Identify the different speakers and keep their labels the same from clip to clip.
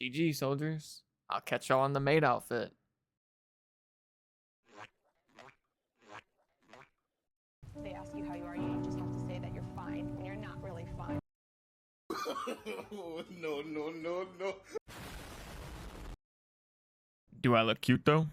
Speaker 1: GG, soldiers. I'll catch y'all on the maid outfit.
Speaker 2: They ask you how you are, you just have to say that you're fine when you're not really fine.
Speaker 3: No.
Speaker 1: Do I look cute though?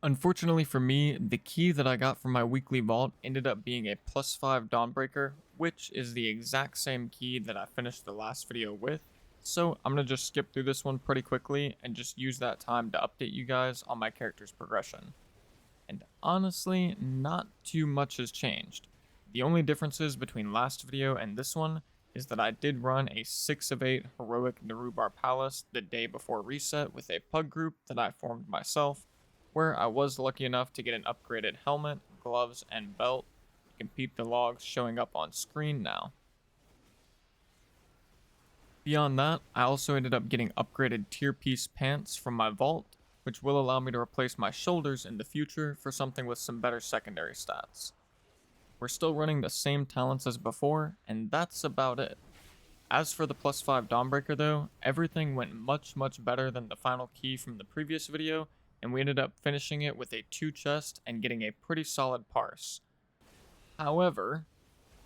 Speaker 1: Unfortunately for me, the key that I got from my weekly vault ended up being a +5 Dawnbreaker, which is the exact same key that I finished the last video with. So I'm going to just skip through this one pretty quickly and just use that time to update you guys on my character's progression. And honestly, not too much has changed. The only differences between last video and this one is that I did run a 6 of 8 heroic Narubar Palace the day before reset with a pug group that I formed myself, where I was lucky enough to get an upgraded helmet, gloves, and belt. You can peep the logs showing up on screen now. Beyond that, I also ended up getting upgraded tier piece pants from my vault, which will allow me to replace my shoulders in the future for something with some better secondary stats. We're still running the same talents as before, and that's about it. As for the +5 Dawnbreaker though, everything went much better than the final key from the previous video, and we ended up finishing it with a 2 chest and getting a pretty solid parse. However,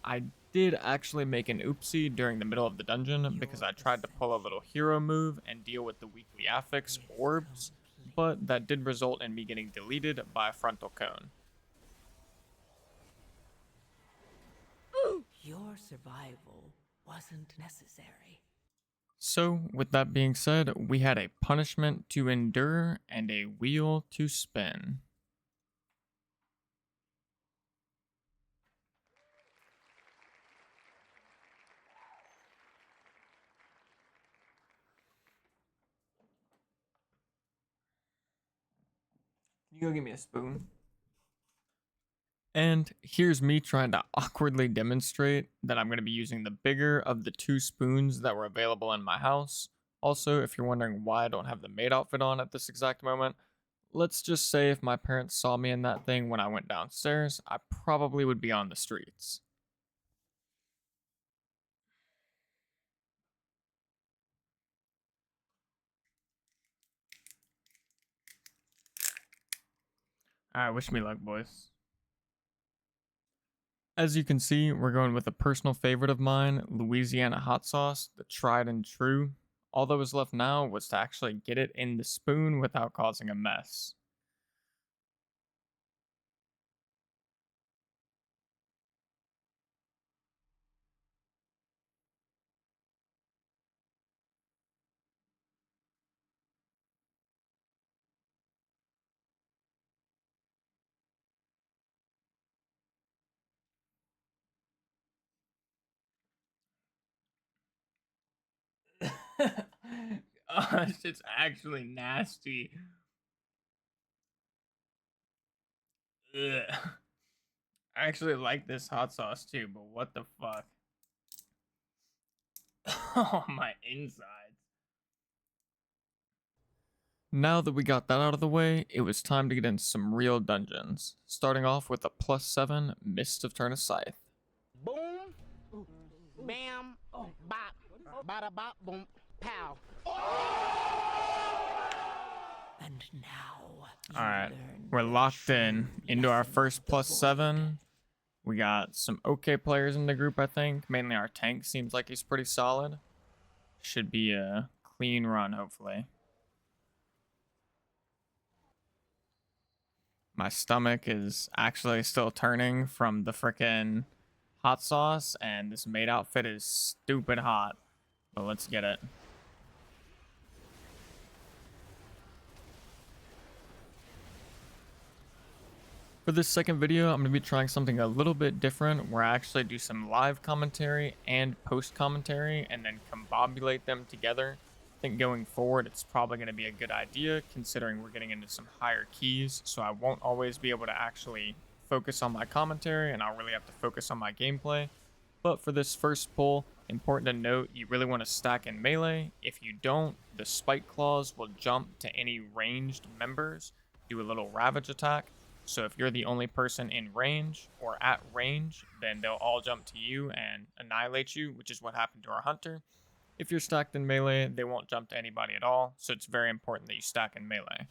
Speaker 1: I did actually make an oopsie during the middle of the dungeon because I tried to pull a little hero move and deal with the weekly affix orbs, but that did result in me getting deleted by a frontal cone.
Speaker 4: Your survival wasn't necessary.
Speaker 1: So, with that being said, we had a punishment to endure and a wheel to spin. You go give me a spoon. And here's me trying to awkwardly demonstrate that I'm going to be using the bigger of the 2 spoons that were available in my house. Also, if you're wondering why I don't have the maid outfit on at this exact moment, let's just say if my parents saw me in that thing when I went downstairs, I probably would be on the streets. Alright, wish me luck, boys. As you can see, we're going with a personal favorite of mine, Louisiana hot sauce, the tried and true. All that was left now was to actually get it in the spoon without causing a mess. Oh, it's actually nasty. Ugh. I actually like this hot sauce too, but what the fuck? Oh, my insides. Now that we got that out of the way, it was time to get into some real dungeons, starting off with a +7 Mist of Turn Scythe.
Speaker 5: Boom, bam, bop, bada bop, boom, pow.
Speaker 4: And now,
Speaker 1: Alright, we're locked into our first +7. We got some okay players in the group, I think. Mainly our tank seems like he's pretty solid. Should be a clean run, hopefully. My stomach is actually still turning from the frickin' hot sauce, and this maid outfit is stupid hot. But let's get it. For this second video, I'm going to be trying something a little bit different where I actually do some live commentary and post commentary and then combobulate them together. I think going forward, it's probably going to be a good idea considering we're getting into some higher keys, so I won't always be able to actually focus on my commentary and I'll really have to focus on my gameplay. But for this first pull, important to note, you really want to stack in melee. If you don't, the spike claws will jump to any ranged members, do a little ravage attack, So if you're the only person in range or at range, then they'll all jump to you and annihilate you, which is what happened to our hunter. If you're stacked in melee, they won't jump to anybody at all, so it's very important that you stack in melee.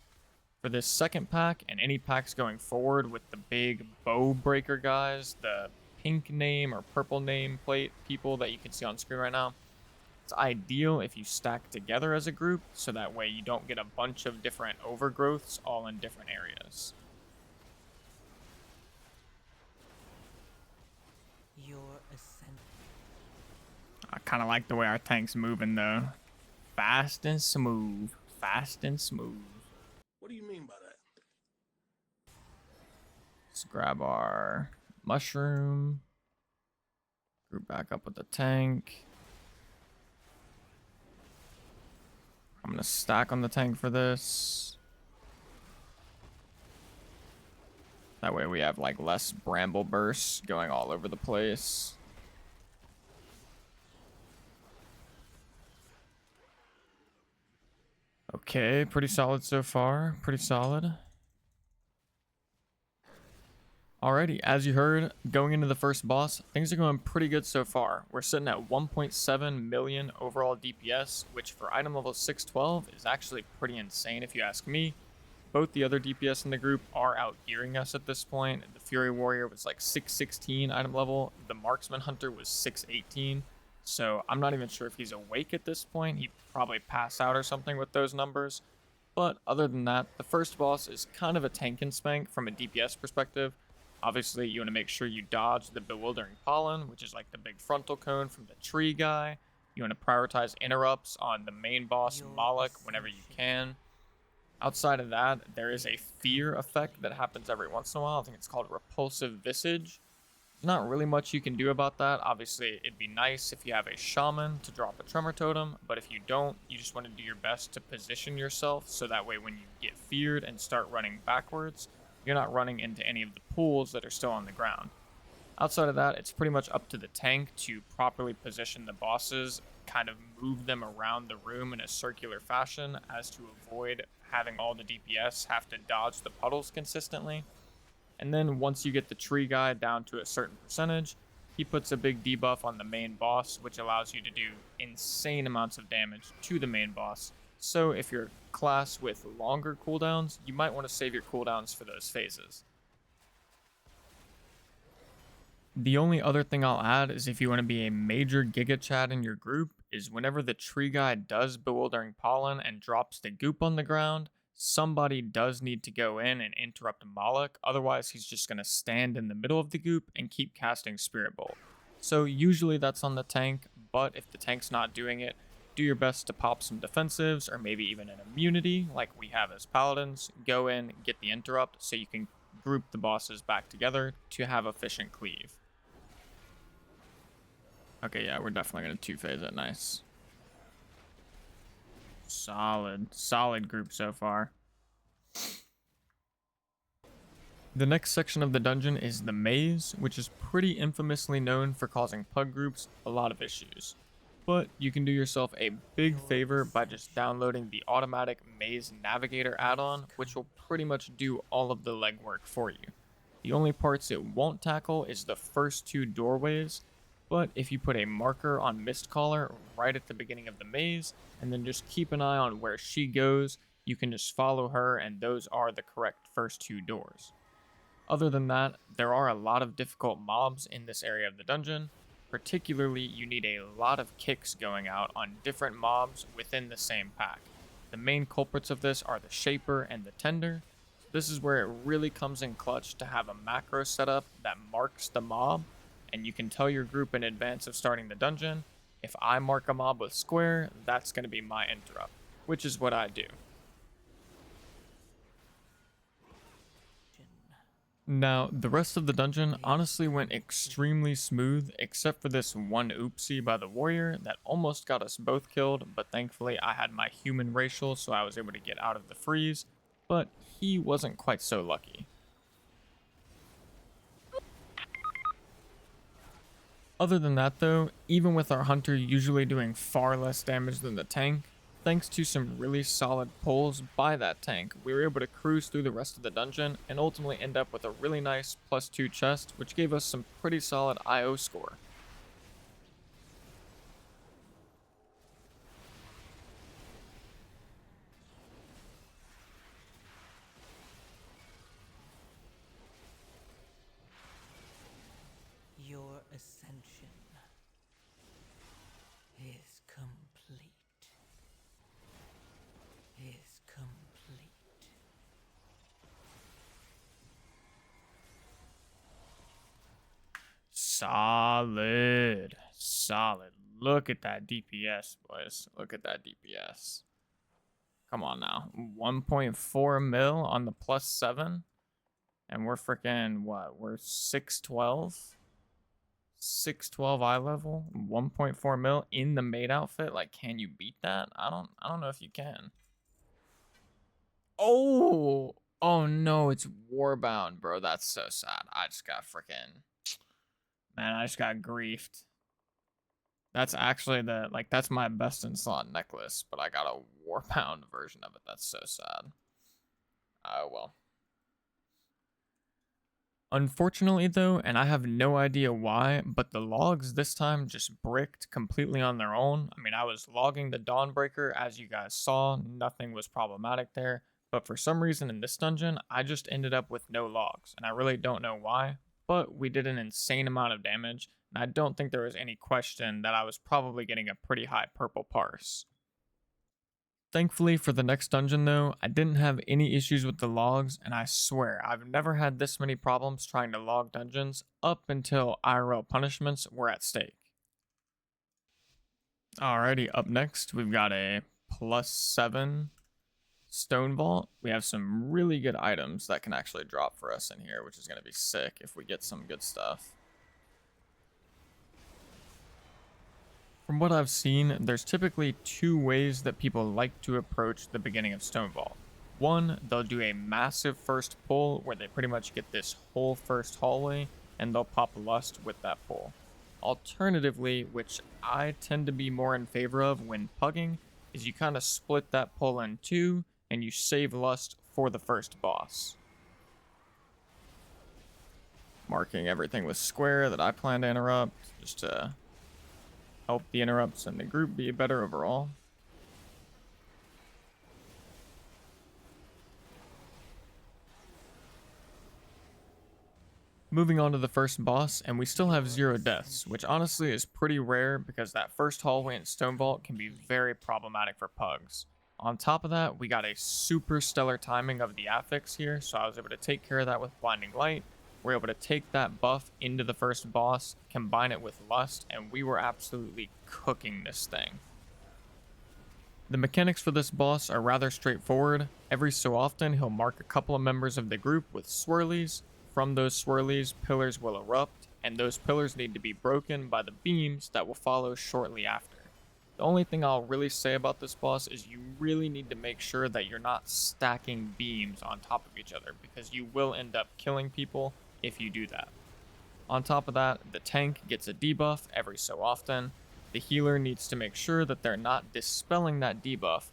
Speaker 1: For this second pack, and any packs going forward with the big bow breaker guys, the pink name or purple name plate people that you can see on screen right now, it's ideal if you stack together as a group, so that way you don't get a bunch of different overgrowths all in different areas.
Speaker 4: Your ascent.
Speaker 1: I kind of like the way our tank's moving though. Fast and smooth. Fast and smooth.
Speaker 3: What do you mean by that?
Speaker 1: Let's grab our mushroom. Group back up with the tank. I'm going to stack on the tank for this. That way we have like less bramble bursts going all over the place. Okay, pretty solid so far. Pretty solid. Alrighty, as you heard, going into the first boss, things are going pretty good so far. We're sitting at 1.7 million overall DPS, which for item level 612 is actually pretty insane if you ask me. Both the other DPS in the group are outgearing us at this point. The Fury Warrior was like 616 item level. The Marksman Hunter was 618. So I'm not even sure if he's awake at this point. He'd probably pass out or something with those numbers. But other than that, the first boss is kind of a tank and spank from a DPS perspective. Obviously, you want to make sure you dodge the Bewildering Pollen, which is like the big frontal cone from the tree guy. You want to prioritize interrupts on the main boss, Moloch, whenever you can. Outside of that, there is a fear effect that happens every once in a while. I think it's called Repulsive Visage. There's not really much you can do about that. Obviously, it'd be nice if you have a shaman to drop a tremor totem, but if you don't, you just want to do your best to position yourself so that way when you get feared and start running backwards, you're not running into any of the pools that are still on the ground. Outside of that, it's pretty much up to the tank to properly position the bosses, kind of move them around the room in a circular fashion as to avoid having all the DPS have to dodge the puddles consistently. And then once you get the tree guy down to a certain percentage, he puts a big debuff on the main boss, which allows you to do insane amounts of damage to the main boss. So if you're a class with longer cooldowns, you might want to save your cooldowns for those phases. The only other thing I'll add is if you want to be a major Giga Chad in your group, is whenever the tree guy does Bewildering Pollen and drops the goop on the ground, somebody does need to go in and interrupt Moloch, otherwise he's just going to stand in the middle of the goop and keep casting Spirit Bolt. So usually that's on the tank, but if the tank's not doing it, do your best to pop some defensives or maybe even an immunity like we have as paladins. Go in, get the interrupt so you can group the bosses back together to have efficient cleave. Okay, yeah, we're definitely going to two-phase it. Nice. Solid group so far. The next section of the dungeon is the maze, which is pretty infamously known for causing pug groups a lot of issues. But you can do yourself a big favor by just downloading the automatic Maze Navigator add-on, which will pretty much do all of the legwork for you. The only parts it won't tackle is the first two doorways, but if you put a marker on Mistcaller right at the beginning of the maze, and then just keep an eye on where she goes, you can just follow her and those are the correct first two doors. Other than that, there are a lot of difficult mobs in this area of the dungeon. Particularly, you need a lot of kicks going out on different mobs within the same pack. The main culprits of this are the Shaper and the Tender. This is where it really comes in clutch to have a macro setup that marks the mob, and you can tell your group in advance of starting the dungeon, if I mark a mob with square, that's going to be my interrupt, which is what I do. Now, the rest of the dungeon honestly went extremely smooth, except for this one oopsie by the warrior that almost got us both killed, but thankfully I had my human racial, so I was able to get out of the freeze, but he wasn't quite so lucky. Other than that though, even with our hunter usually doing far less damage than the tank, Thanks to some really solid pulls by that tank, we were able to cruise through the rest of the dungeon and ultimately end up with a really nice +2 chest, which gave us some pretty solid IO score.
Speaker 4: Your ascension is complete. Is complete.
Speaker 1: Solid. Solid. Look at that DPS, boys. Look at that DPS. Come on now. 1.4 mil on the +7. And we're freaking, what? We're 612? 612 eye level, 1.4 mil in the maid outfit. Like, can you beat that? I don't know if you can. Oh no, it's Warbound, bro. That's so sad. I just got freaking, man, I just got griefed. That's actually that's my best in slot necklace, but I got a Warbound version of it. That's so sad. Oh well. Unfortunately though, and I have no idea why, but the logs this time just bricked completely on their own. I mean, I was logging the Dawnbreaker as you guys saw, nothing was problematic there, but for some reason in this dungeon, I just ended up with no logs, and I really don't know why, but we did an insane amount of damage, and I don't think there was any question that I was probably getting a pretty high purple parse. Thankfully for the next dungeon though, I didn't have any issues with the logs, and I swear I've never had this many problems trying to log dungeons up until IRL punishments were at stake. Alrighty, up next we've got a +7 stone vault. We have some really good items that can actually drop for us in here, which is going to be sick if we get some good stuff. From what I've seen, there's typically two ways that people like to approach the beginning of Stone Vault. One, they'll do a massive first pull where they pretty much get this whole first hallway and they'll pop Lust with that pull. Alternatively, which I tend to be more in favor of when pugging, is you kind of split that pull in two and you save Lust for the first boss. Marking everything with square that I plan to interrupt, just to help the interrupts and the group be better overall. Moving on to the first boss, and we still have 0 deaths, which honestly is pretty rare because that first hallway in Stone Vault can be very problematic for pugs. On top of that, we got a super stellar timing of the affix here, so I was able to take care of that with Blinding Light. We're able to take that buff into the first boss, combine it with Lust, and we were absolutely cooking this thing. The mechanics for this boss are rather straightforward. Every so often, he'll mark a couple of members of the group with swirlies. From those swirlies, pillars will erupt, and those pillars need to be broken by the beams that will follow shortly after. The only thing I'll really say about this boss is you really need to make sure that you're not stacking beams on top of each other, because you will end up killing people if you do that. On top of that, the tank gets a debuff every so often. The healer needs to make sure that they're not dispelling that debuff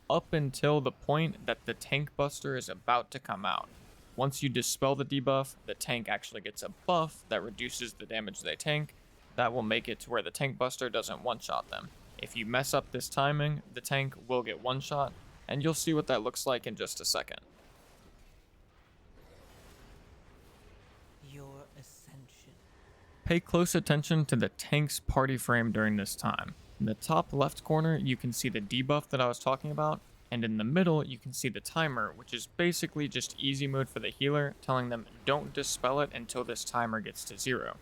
Speaker 1: up until the point that the tank buster is about to come out. Once you dispel the debuff, the tank actually gets a buff that reduces the damage they tank. That will make it to where the tank buster doesn't one-shot them. If you mess up this timing, the tank will get one-shot, and you'll see what that looks like in just a second.
Speaker 4: Your ascension.
Speaker 1: Pay close attention to the tank's party frame during this time. In the top left corner, you can see the debuff that I was talking about, and in the middle, you can see the timer, which is basically just easy mode for the healer, telling them don't dispel it until this timer gets to 0.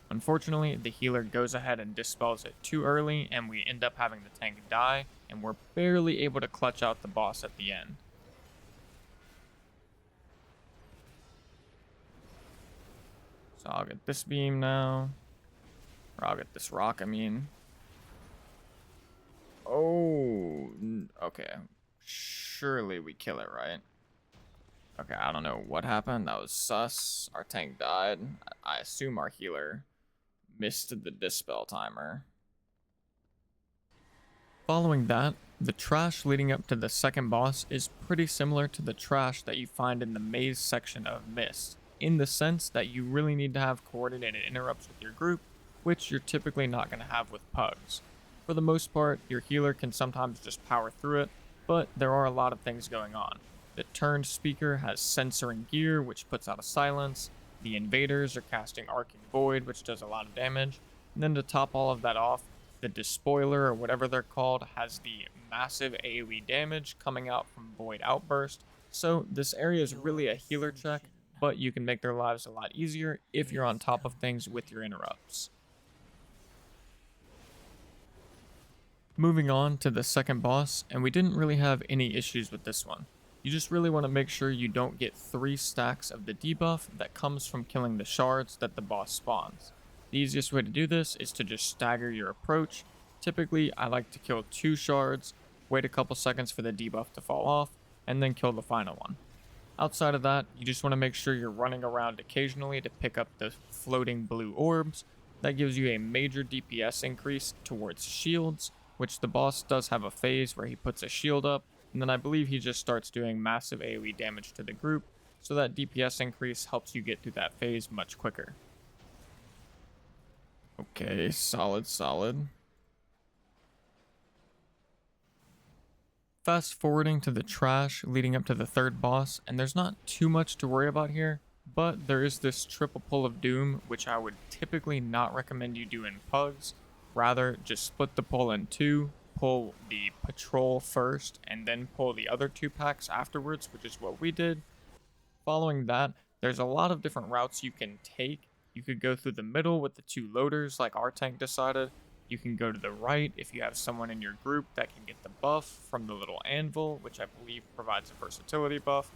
Speaker 1: Unfortunately, the healer goes ahead and dispels it too early, and we end up having the tank die, and we're barely able to clutch out the boss at the end. So I'll get this beam now. Or I'll get this rock, I mean. Oh, okay. Surely we kill it, right? Okay, I don't know what happened. That was sus. Our tank died. I assume our healer missed the dispel timer. Following that, The trash leading up to the second boss is pretty similar to the trash that you find in the maze section of Myst, in the sense that you really need to have coordinated interrupts with your group, which you're typically not going to have with pugs. For the most part, your healer can sometimes just power through it, but there are a lot of things going on. The turned speaker has censoring gear, which puts out a silence. The invaders are casting Arcing Void, which does a lot of damage. And then to top all of that off, the Despoiler, or whatever they're called, has the massive AoE damage coming out from Void Outburst. So this area is really a healer check, but you can make their lives a lot easier if you're on top of things with your interrupts. Moving on to the second boss, and we didn't really have any issues with this one. You just really want to make sure you don't get 3 stacks of the debuff that comes from killing the shards that the boss spawns. The easiest way to do this is to just stagger your approach. Typically, I like to kill 2 shards, wait a couple seconds for the debuff to fall off, and then kill the final one. Outside of that, you just want to make sure you're running around occasionally to pick up the floating blue orbs. That gives you a major DPS increase towards shields, which the boss does have a phase where he puts a shield up, and then I believe he just starts doing massive AoE damage to the group, so that DPS increase helps you get through that phase much quicker. Okay, solid. Fast forwarding to the trash leading up to the third boss, and there's not too much to worry about here, but there is this triple pull of doom, which I would typically not recommend you do in pugs. Rather, just split the pull in 2, pull the patrol first, and then pull the other 2 packs afterwards, which is what we did. Following that, there's a lot of different routes you can take. You could go through the middle with the 2 loaders like our tank decided. You can go to the right if you have someone in your group that can get the buff from the little anvil, which I believe provides a versatility buff.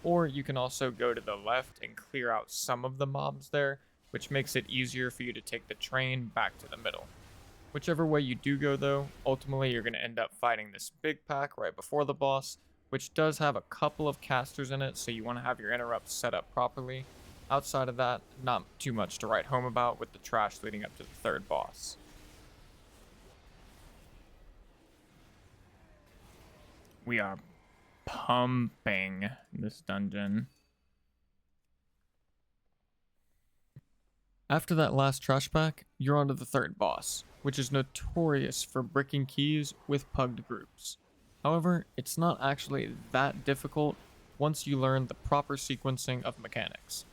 Speaker 1: Or you can also go to the left and clear out some of the mobs there, which makes it easier for you to take the train back to the middle. Whichever way you do go though, ultimately you're going to end up fighting this big pack right before the boss, which does have a couple of casters in it, so you want to have your interrupts set up properly. Outside of that, not too much to write home about with the trash leading up to the third boss. We are pumping this dungeon. After that last trash pack, you're on to the third boss, which is notorious for bricking keys with pugged groups. However, it's not actually that difficult once you learn the proper sequencing of mechanics.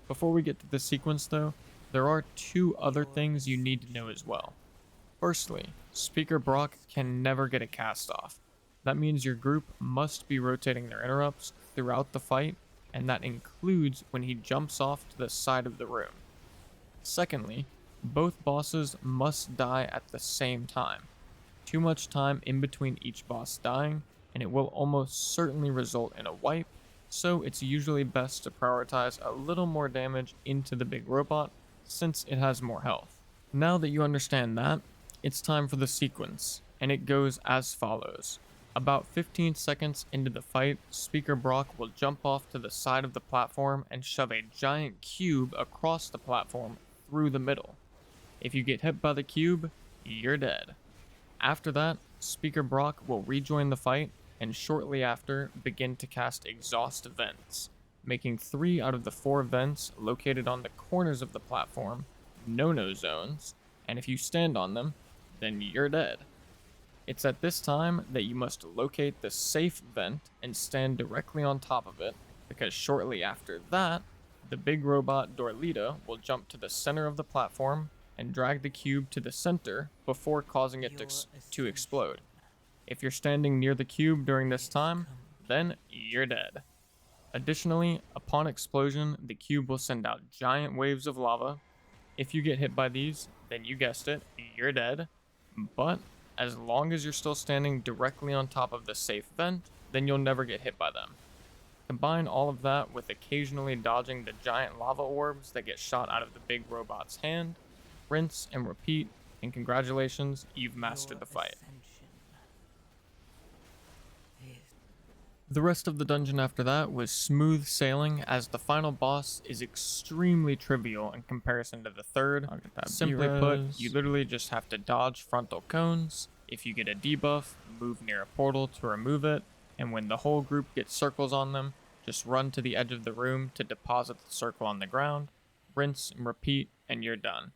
Speaker 1: Before we get to the sequence though, there are 2 other things you need to know as well. Firstly, Speaker Brock can never get a cast off. That means your group must be rotating their interrupts throughout the fight, and that includes when he jumps off to the side of the room. Secondly, both bosses must die at the same time. Too much time in between each boss dying, and it will almost certainly result in a wipe, so it's usually best to prioritize a little more damage into the big robot, since it has more health. Now that you understand that, it's time for the sequence, and it goes as follows. About 15 seconds into the fight, Speaker Brock will jump off to the side of the platform and shove a giant cube across the platform through the middle. If you get hit by the cube, you're dead. After that, Speaker Brock will rejoin the fight and shortly after begin to cast exhaust vents, making 3 out of the 4 vents located on the corners of the platform no-no zones, and if you stand on them, then you're dead. It's at this time that you must locate the safe vent and stand directly on top of it, because shortly after that, the big robot Dorlita will jump to the center of the platform and drag the cube to the center before causing it to explode. If you're standing near the cube during this time, then you're dead. Additionally, upon explosion, the cube will send out giant waves of lava. If you get hit by these, then you guessed it, you're dead. But as long as you're still standing directly on top of the safe vent, then you'll never get hit by them. Combine all of that with occasionally dodging the giant lava orbs that get shot out of the big robot's hand, rinse and repeat, and congratulations, you've mastered the fight. The rest of the dungeon after that was smooth sailing, as the final boss is extremely trivial in comparison to the third. Simply put, you literally just have to dodge frontal cones, If you get a debuff, move near a portal to remove it, and when the whole group gets circles on them, just run to the edge of the room to deposit the circle on the ground, rinse and repeat, and you're done.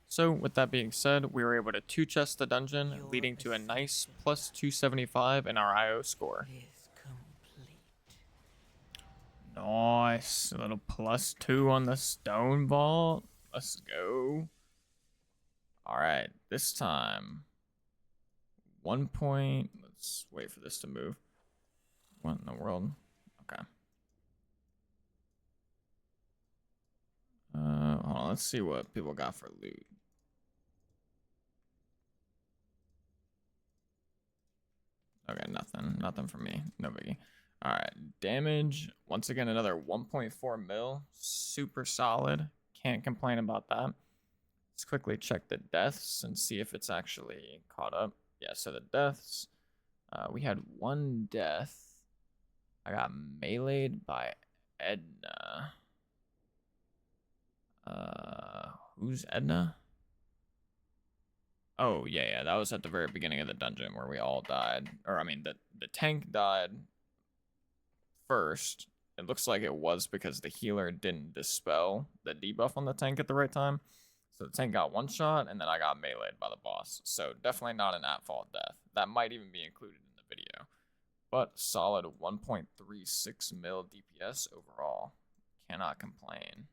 Speaker 1: So with that being said, we were able to 2-chest the dungeon,
Speaker 4: Your
Speaker 1: leading to a nice
Speaker 4: ascension
Speaker 1: plus 275 in our IO score.
Speaker 4: is complete.
Speaker 1: Nice, a little +2 on the stone vault. Let's go. Alright, this time, 1 point, let's wait for this to move. What in the world? Okay. Hold on, let's see what people got for loot. Okay, nothing for me, no biggie. Alright, damage, once again, another 1.4 mil, super solid, can't complain about that. Let's quickly check the deaths and see if it's actually caught up. Yeah, so the deaths, we had 1 death. I got meleeed by Edna. Who's Edna? Oh, yeah, that was at the very beginning of the dungeon where we all died. Or, I mean, the tank died first. It looks like it was because the healer didn't dispel the debuff on the tank at the right time. So the tank got 1 shot, and then I got meleeed by the boss. So definitely not an at-fault death. That might even be included in the video. But solid 1.36 mil DPS overall. Cannot complain.